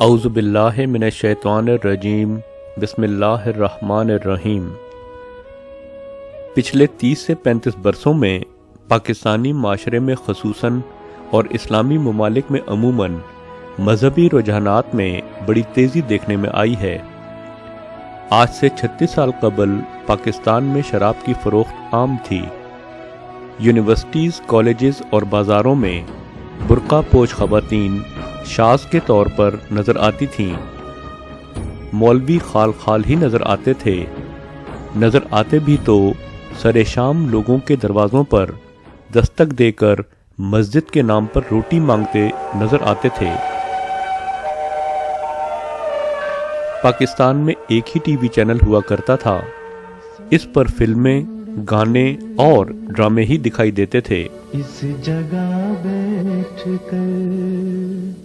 اعوذ باللہ من الشیطان الرجیم بسم اللہ الرحمن الرحیم۔ پچھلے 30 سے 35 برسوں میں پاکستانی معاشرے میں خصوصاً اور اسلامی ممالک میں عموماً مذہبی رجحانات میں بڑی تیزی دیکھنے میں آئی ہے۔ آج سے 36 سال قبل پاکستان میں شراب کی فروخت عام تھی۔ یونیورسٹیز، کالجز اور بازاروں میں برقع پوش خواتین شاذ کے طور پر نظر آتی تھیں۔ مولوی خال خال ہی نظر آتے تھے، نظر آتے بھی تو سر شام لوگوں کے دروازوں پر دستک دے کر مسجد کے نام پر روٹی مانگتے نظر آتے تھے۔ پاکستان میں ایک ہی ٹی وی چینل ہوا کرتا تھا، اس پر فلمیں، گانے اور ڈرامے ہی دکھائی دیتے تھے۔ اس جگہ بیٹھ کر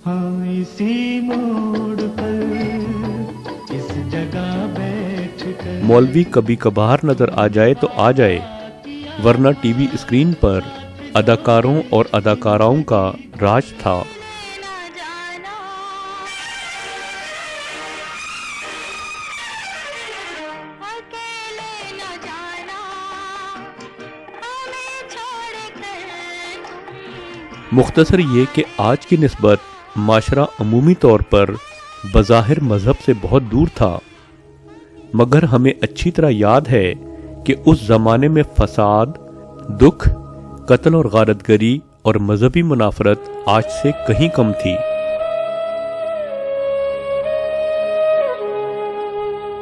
ہاں اسی موڑ پر، اس جگہ بیٹھ کر مولوی کبھی کبھار نظر آ جائے تو آ جائے، ورنہ ٹی وی اسکرین پر اداکاروں اور اداکاراؤں کا راج تھا۔ مختصر یہ کہ آج کی نسبت معاشرہ عمومی طور پر بظاہر مذہب سے بہت دور تھا، مگر ہمیں اچھی طرح یاد ہے کہ اس زمانے میں فساد، دکھ، قتل اور غارت گری اور مذہبی منافرت آج سے کہیں کم تھی۔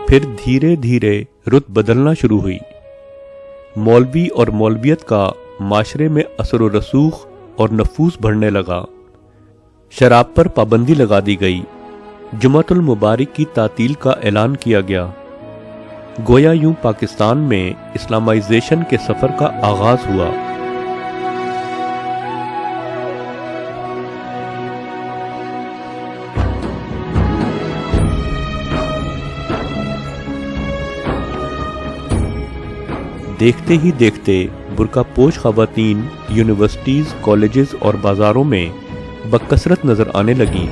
پھر دھیرے دھیرے رت بدلنا شروع ہوئی۔ مولوی اور مولویت کا معاشرے میں اثر و رسوخ اور نفوذ بڑھنے لگا۔ شراب پر پابندی لگا دی گئی، جمعۃ المبارک کی تعطیل کا اعلان کیا گیا۔ گویا یوں پاکستان میں اسلامائزیشن کے سفر کا آغاز ہوا۔ دیکھتے ہی دیکھتے برقع پوش خواتین یونیورسٹیز، کالجز اور بازاروں میں بکثرت نظر آنے لگیں۔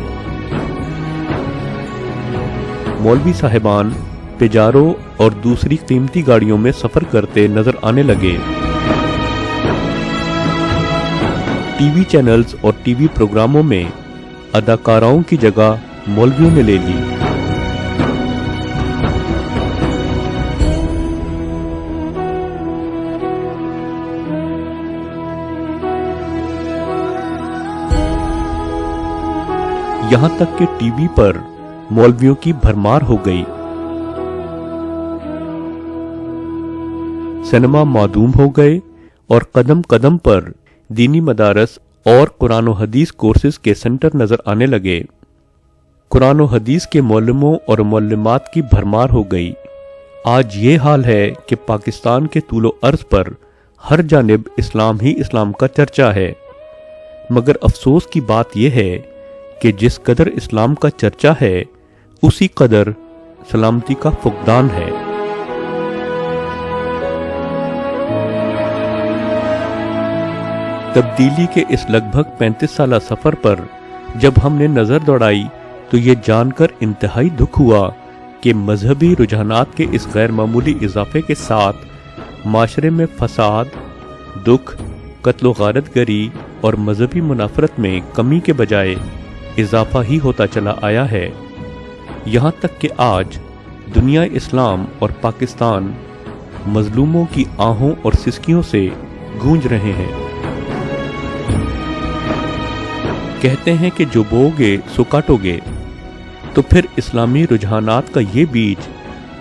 مولوی صاحبان پیجارو اور دوسری قیمتی گاڑیوں میں سفر کرتے نظر آنے لگے۔ ٹی وی چینلز اور ٹی وی پروگراموں میں اداکاراؤں کی جگہ مولویوں نے لے لی۔ یہاں تک کہ ٹی وی پر مولویوں کی بھرمار ہو گئی۔ سینما معدوم ہو گئے اور قدم قدم پر دینی مدارس اور قرآن و حدیث کورسز کے سینٹر نظر آنے لگے۔ قرآن و حدیث کے معلموں اور معلمات کی بھرمار ہو گئی۔ آج یہ حال ہے کہ پاکستان کے طول و عرض پر ہر جانب اسلام ہی اسلام کا چرچا ہے، مگر افسوس کی بات یہ ہے کہ جس قدر اسلام کا چرچا ہے اسی قدر سلامتی کا فقدان ہے۔ تبدیلی کے اس لگ بھگ 35 سالہ سفر پر جب ہم نے نظر دوڑائی تو یہ جان کر انتہائی دکھ ہوا کہ مذہبی رجحانات کے اس غیر معمولی اضافے کے ساتھ معاشرے میں فساد، دکھ، قتل و غارت گری اور مذہبی منافرت میں کمی کے بجائے اضافہ ہی ہوتا چلا آیا ہے، یہاں تک کہ آج دنیا اسلام اور پاکستان مظلوموں کی آہوں اور سسکیوں سے گونج رہے ہیں۔ کہتے ہیں کہ جو بو گے سو کاٹو گے، تو پھر اسلامی رجحانات کا یہ بیج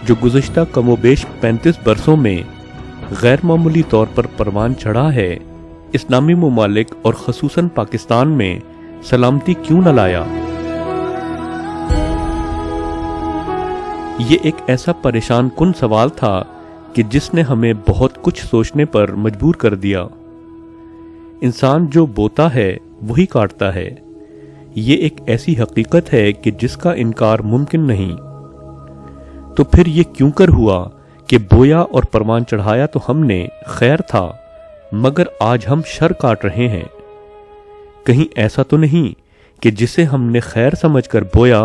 جو گزشتہ کم و بیش 35 برسوں میں غیر معمولی طور پر پروان چڑھا ہے، اسلامی ممالک اور خصوصاً پاکستان میں سلامتی کیوں نہ لایا؟ یہ ایک ایسا پریشان کن سوال تھا کہ جس نے ہمیں بہت کچھ سوچنے پر مجبور کر دیا۔ انسان جو بوتا ہے وہی کاٹتا ہے، یہ ایک ایسی حقیقت ہے کہ جس کا انکار ممکن نہیں۔ تو پھر یہ کیوں کر ہوا کہ بویا اور پروان چڑھایا تو ہم نے، خیر تھا، مگر آج ہم شر کاٹ رہے ہیں؟ کہیں ایسا تو نہیں کہ جسے ہم نے خیر سمجھ کر بویا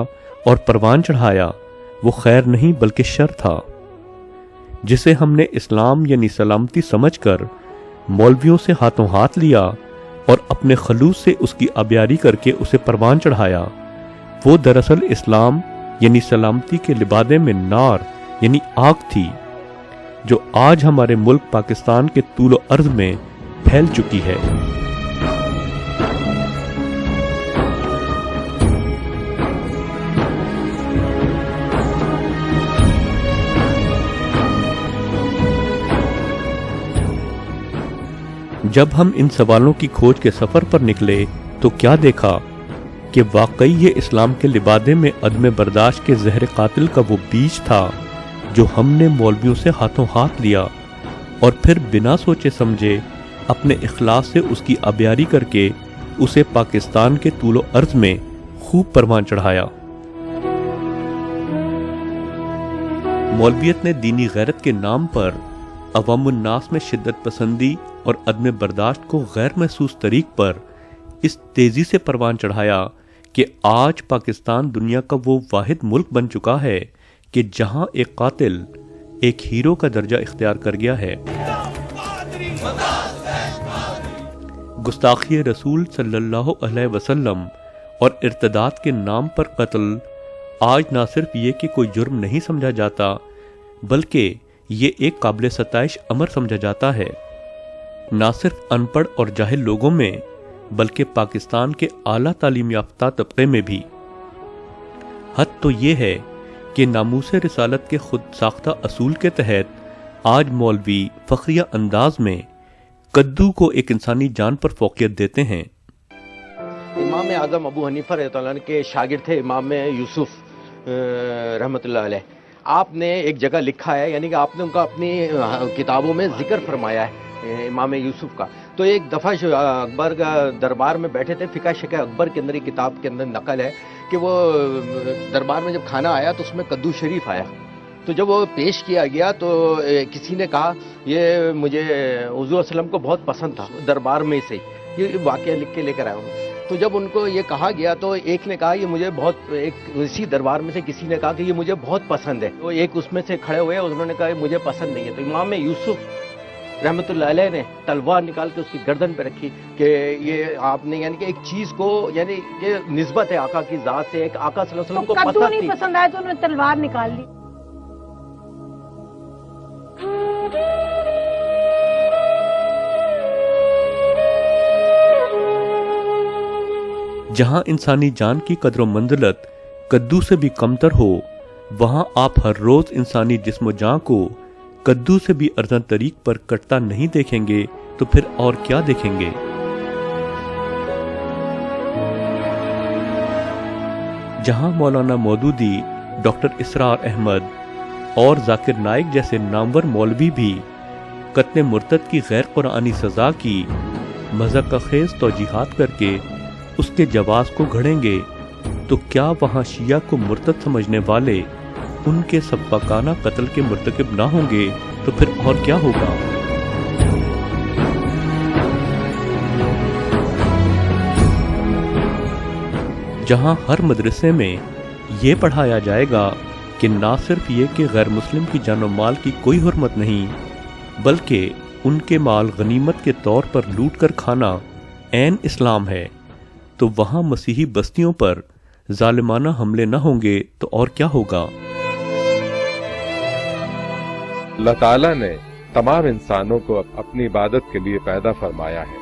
اور پروان چڑھایا وہ خیر نہیں بلکہ شر تھا، جسے ہم نے اسلام یعنی سلامتی سمجھ کر مولویوں سے ہاتھوں ہاتھ لیا اور اپنے خلوص سے اس کی آبیاری کر کے اسے پروان چڑھایا، وہ دراصل اسلام یعنی سلامتی کے لبادے میں نار یعنی آگ تھی، جو آج ہمارے ملک پاکستان کے طول و عرض میں پھیل چکی ہے۔ جب ہم ان سوالوں کی کھوج کے سفر پر نکلے تو کیا دیکھا کہ واقعی یہ اسلام کے لبادے میں عدم برداشت کے زہر قاتل کا وہ بیج تھا جو ہم نے مولویوں سے ہاتھوں ہاتھ لیا اور پھر بنا سوچے سمجھے اپنے اخلاص سے اس کی آبیاری کر کے اسے پاکستان کے طول و عرض میں خوب پروان چڑھایا۔ مولویت نے دینی غیرت کے نام پر عوام الناس میں شدت پسندی اور عدم برداشت کو غیر محسوس طریق پر اس تیزی سے پروان چڑھایا کہ آج پاکستان دنیا کا وہ واحد ملک بن چکا ہے کہ جہاں ایک قاتل ایک ہیرو کا درجہ اختیار کر گیا ہے۔ گستاخی رسول صلی اللہ علیہ وسلم اور ارتداد کے نام پر قتل آج نہ صرف یہ کہ کوئی جرم نہیں سمجھا جاتا بلکہ یہ ایک قابل ستائش امر سمجھا جاتا ہے، نہ صرف ان پڑھ اور جاہل لوگوں میں بلکہ پاکستان کے اعلیٰ تعلیم یافتہ طبقے میں بھی۔ حد تو یہ ہے کہ ناموس رسالت کے خود ساختہ اصول کے تحت آج مولوی فخریہ انداز میں کدو کو ایک انسانی جان پر فوقیت دیتے ہیں۔ امام اعظم ابو حنیفہ رضی اللہ عنہ کے شاگرد تھے امام یوسف رحمۃ اللہ علیہ۔ آپ نے ایک جگہ لکھا ہے، یعنی کہ آپ نے ان کا اپنی کتابوں میں ذکر فرمایا ہے امام یوسف کا۔ تو ایک دفعہ اکبر کا دربار میں بیٹھے تھے، فقہ شقہ اکبر کے اندر کتاب کے اندر نقل ہے کہ وہ دربار میں جب کھانا آیا تو اس میں کدو شریف آیا، تو جب وہ پیش کیا گیا تو کسی نے کہا یہ مجھے حضور صلی اللہ علیہ وسلم کو بہت پسند تھا، دربار میں سے یہ واقعہ لکھ کے لے کر آیا ہوں۔ تو جب ان کو یہ کہا گیا تو ایک نے کہا یہ مجھے بہت، ایک اسی دربار میں سے کسی نے کہا کہ یہ مجھے بہت پسند ہے، تو ایک اس میں سے کھڑے ہوئے انہوں نے کہا مجھے پسند نہیں ہے، تو امام یوسف رحمۃ اللہ علیہ نے تلوار نکال کے اس کی گردن پہ رکھی کہ یہ آپ نے، یعنی کہ ایک چیز کو، یعنی کہ نسبت ہے آقا کی ذات سے، ایک آقا صلی اللہ علیہ وسلم کو کدو نہیں پسند آیا تو انہوں نے تلوار نکال لی۔ جہاں انسانی جان کی قدر و منزلت کدو سے بھی کمتر ہو، وہاں آپ ہر روز انسانی جسم و جان کو کدو سے بھی ارزاں طریق پر کٹتا نہیں دیکھیں گے تو پھر اور کیا دیکھیں گے؟ جہاں مولانا مودودی، ڈاکٹر اسرار احمد اور ذاکر نائک جیسے نامور مولوی بھی قتل مرتد کی غیر قرآنی سزا کی مذاق خیز توجیحات کر کے اس کے جواز کو گھڑیں گے، تو کیا وہاں شیعہ کو مرتد سمجھنے والے ان کے سفاکانہ قتل کے مرتکب نہ ہوں گے تو پھر اور کیا ہوگا؟ جہاں ہر مدرسے میں یہ پڑھایا جائے گا کہ نہ صرف یہ کہ غیر مسلم کی جان و مال کی کوئی حرمت نہیں بلکہ ان کے مال غنیمت کے طور پر لوٹ کر کھانا عین اسلام ہے، تو وہاں مسیحی بستیوں پر ظالمانہ حملے نہ ہوں گے تو اور کیا ہوگا؟ اللہ تعالیٰ نے تمام انسانوں کو اپنی عبادت کے لیے پیدا فرمایا ہے۔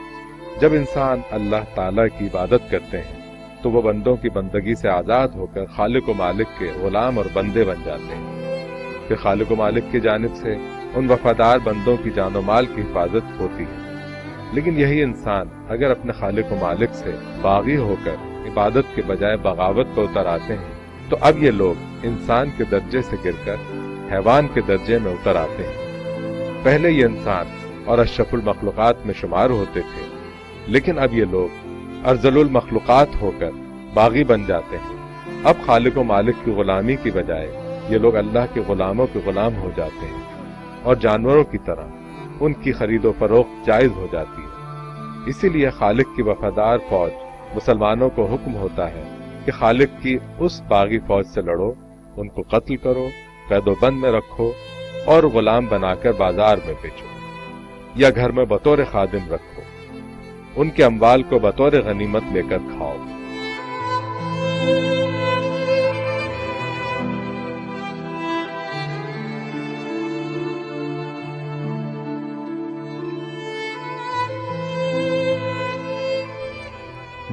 جب انسان اللہ تعالیٰ کی عبادت کرتے ہیں تو وہ بندوں کی بندگی سے آزاد ہو کر خالق و مالک کے غلام اور بندے بن جاتے ہیں۔ پھر خالق و مالک کی جانب سے ان وفادار بندوں کی جان و مال کی حفاظت ہوتی ہے۔ لیکن یہی انسان اگر اپنے خالق و مالک سے باغی ہو کر عبادت کے بجائے بغاوت پر اتر آتے ہیں تو اب یہ لوگ انسان کے درجے سے گر کر حیوان کے درجے میں اتر آتے ہیں۔ پہلے یہ انسان اور اشرف المخلوقات میں شمار ہوتے تھے، لیکن اب یہ لوگ ارذل المخلوقات ہو کر باغی بن جاتے ہیں۔ اب خالق و مالک کی غلامی کی بجائے یہ لوگ اللہ کے غلاموں کے غلام ہو جاتے ہیں اور جانوروں کی طرح ان کی خرید و فروخت جائز ہو جاتی ہے۔ اسی لیے خالق کی وفادار فوج مسلمانوں کو حکم ہوتا ہے کہ خالق کی اس باغی فوج سے لڑو، ان کو قتل کرو، قید و بند میں رکھو اور غلام بنا کر بازار میں بیچو یا گھر میں بطور خادم رکھو، ان کے اموال کو بطور غنیمت لے کر کھاؤ۔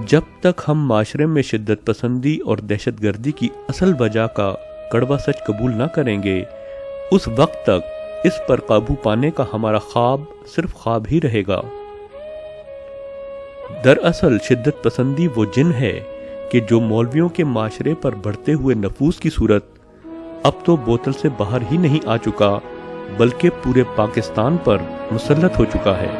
جب تک ہم معاشرے میں شدت پسندی اور دہشت گردی کی اصل وجہ کا کڑوا سچ قبول نہ کریں گے، اس وقت تک اس پر قابو پانے کا ہمارا خواب صرف خواب ہی رہے گا۔ دراصل شدت پسندی وہ جن ہے کہ جو مولویوں کے معاشرے پر بڑھتے ہوئے نفوذ کی صورت اب تو بوتل سے باہر ہی نہیں آ چکا بلکہ پورے پاکستان پر مسلط ہو چکا ہے۔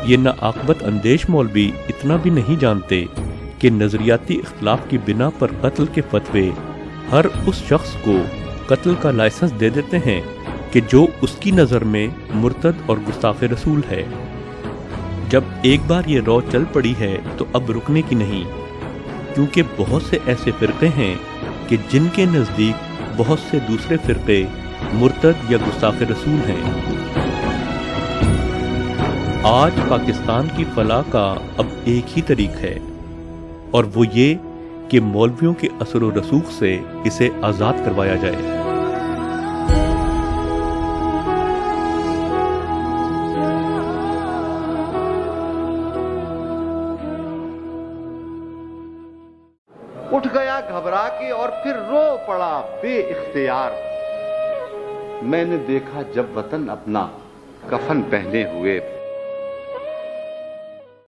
یہ ناعاقبت اندیش مولوی اتنا بھی نہیں جانتے کہ نظریاتی اختلاف کی بنا پر قتل کے فتوے ہر اس شخص کو قتل کا لائسنس دے دیتے ہیں کہ جو اس کی نظر میں مرتد اور گستاخ رسول ہے۔ جب ایک بار یہ رو چل پڑی ہے تو اب رکنے کی نہیں، کیونکہ بہت سے ایسے فرقے ہیں کہ جن کے نزدیک بہت سے دوسرے فرقے مرتد یا گستاخ رسول ہیں۔ آج پاکستان کی فلاح کا اب ایک ہی طریق ہے، اور وہ یہ کہ مولویوں کے اثر و رسوخ سے اسے آزاد کروایا جائے۔ اٹھ گیا گھبرا کے اور پھر رو پڑا بے اختیار۔ میں نے دیکھا جب وطن اپنا کفن پہنے ہوئے